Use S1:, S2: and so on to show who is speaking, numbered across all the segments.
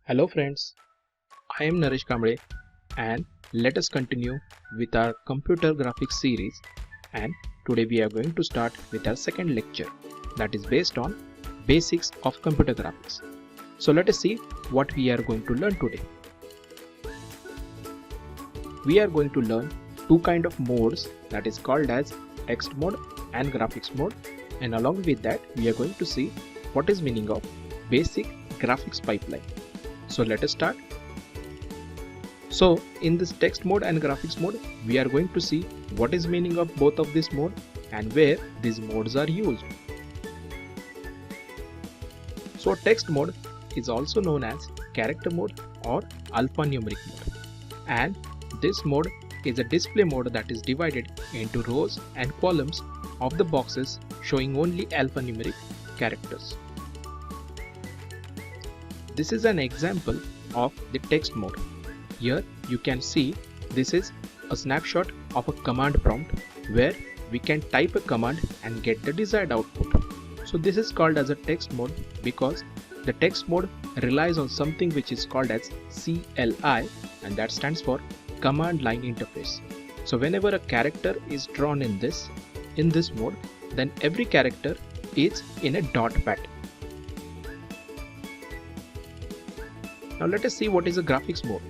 S1: Hello friends, I am Naresh Kamble and let us continue with our computer graphics series, and today we are going to start with our second lecture that is based on basics of computer graphics. So let us see what we are going to learn today. We are going to learn two kind of modes that is called as text mode and graphics mode, and along with that we are going to see what is meaning of basic graphics pipeline. So let us start. So in this text mode and graphics mode, we are going to see what is meaning of both of this mode and where these modes are used. So text mode is also known as character mode or alphanumeric mode, and this mode is a display mode that is divided into rows and columns of the boxes showing only alphanumeric characters. This is an example of the text mode. Here you can see this is a snapshot of a command prompt where we can type a command and get the desired output. So this is called as a text mode because the text mode relies on something which is called as CLI, and that stands for command line interface. So whenever a character is drawn in this mode, then every character is in a dot pattern. Now let us see what is a graphics mode.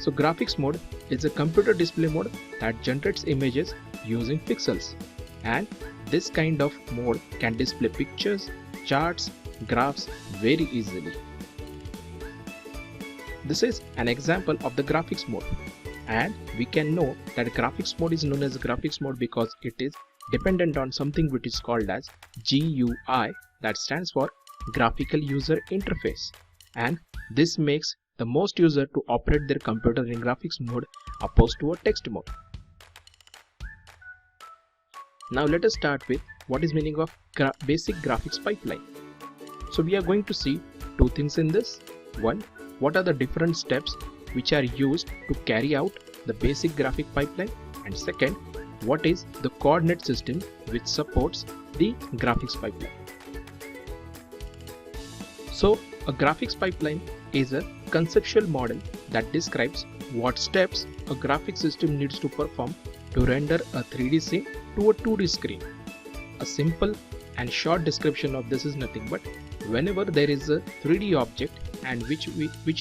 S1: So graphics mode is a computer display mode that generates images using pixels, and this kind of mode can display pictures, charts, graphs very easily. This is an example of the graphics mode, and we can know that graphics mode is known as graphics mode because it is dependent on something which is called as GUI, that stands for graphical user interface, and this makes the most user to operate their computer in graphics mode opposed to a text mode. Now let us start with what is meaning of basic graphics pipeline. So we are going to see two things in this. One, what are the different steps which are used to carry out the basic graphic pipeline, and second, what is the coordinate system which supports the graphics pipeline. So a graphics pipeline is a conceptual model that describes what steps a graphic system needs to perform to render a 3D scene to a 2D screen. A simple and short description of this is nothing but whenever there is a 3D object and which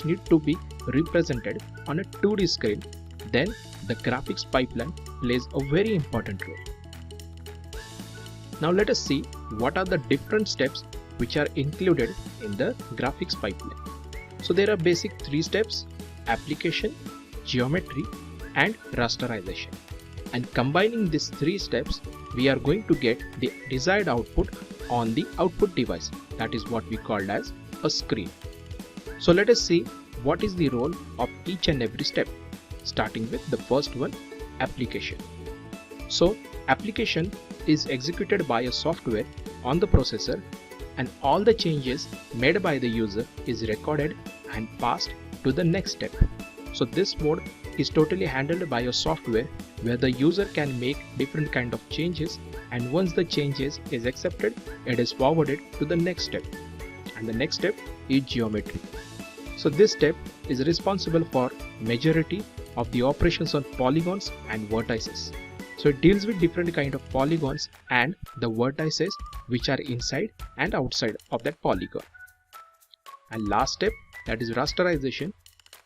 S1: need to be represented on a 2D screen, then the graphics pipeline plays a very important role. Now let us see what are the different steps which are included in the graphics pipeline. So there are basic three steps: application, geometry, and rasterization. And combining these three steps, we are going to get the desired output on the output device. That is what we called as a screen. So let us see what is the role of each and every step, starting with the first one, application. So application is executed by a software on the processor, and all the changes made by the user is recorded and passed to the next step. So this mode is totally handled by a software where the user can make different kind of changes, and once the changes is accepted, it is forwarded to the next step, and the next step is geometry. So this step is responsible for majority of the operations on polygons and vertices. So it deals with different kind of polygons and the vertices which are inside and outside of that polygon. And last step, that is rasterization.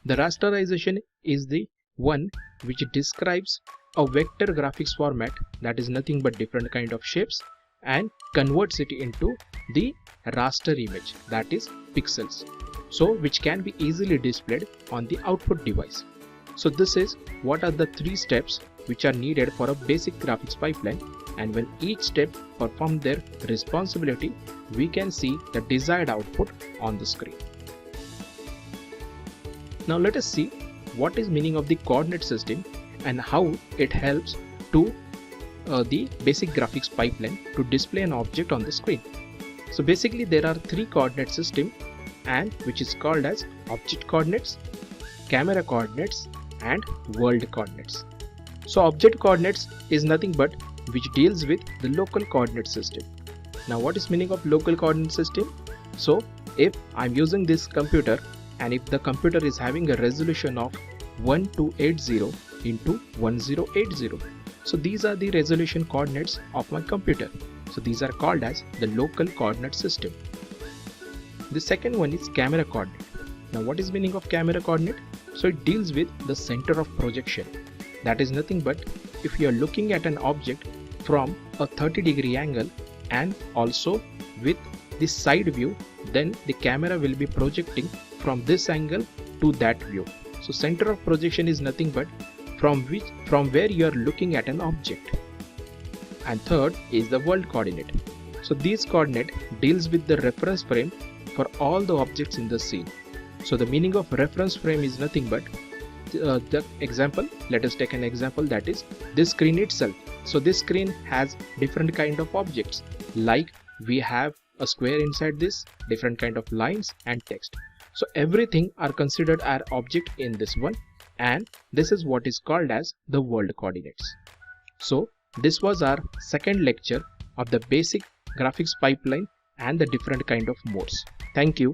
S1: The rasterization is the one which describes a vector graphics format that is nothing but different kind of shapes and converts it into the raster image, that is pixels, so which can be easily displayed on the output device. So this is what are the three steps which are needed for a basic graphics pipeline, and when each step performs their responsibility, we can see the desired output on the screen. Now let us see what is meaning of the coordinate system and how it helps to the basic graphics pipeline to display an object on the screen. So basically there are three coordinate system, and which is called as object coordinates, camera coordinates, and world coordinates. So object coordinates is nothing but which deals with the local coordinate system. Now what is meaning of local coordinate system? So if I'm using this computer and if the computer is having a resolution of 1280 into 1080. So these are the resolution coordinates of my computer. So these are called as the local coordinate system. The second one is camera coordinate. Now what is meaning of camera coordinate? So it deals with the center of projection. That is nothing but if you are looking at an object from a 30-degree angle and also with the side view, then the camera will be projecting from this angle to that view. So center of projection is nothing but from where you are looking at an object. And third is the world coordinate. So this coordinate deals with the reference frame for all the objects in the scene. So the meaning of reference frame is nothing but the example. Let us take an example, that is this screen itself. So this screen has different kind of objects, like we have a square inside this, different kind of lines and text. So everything are considered as object in this one, and this is what is called as the world coordinates. So this was our second lecture of the basic graphics pipeline and the different kind of modes. Thank you.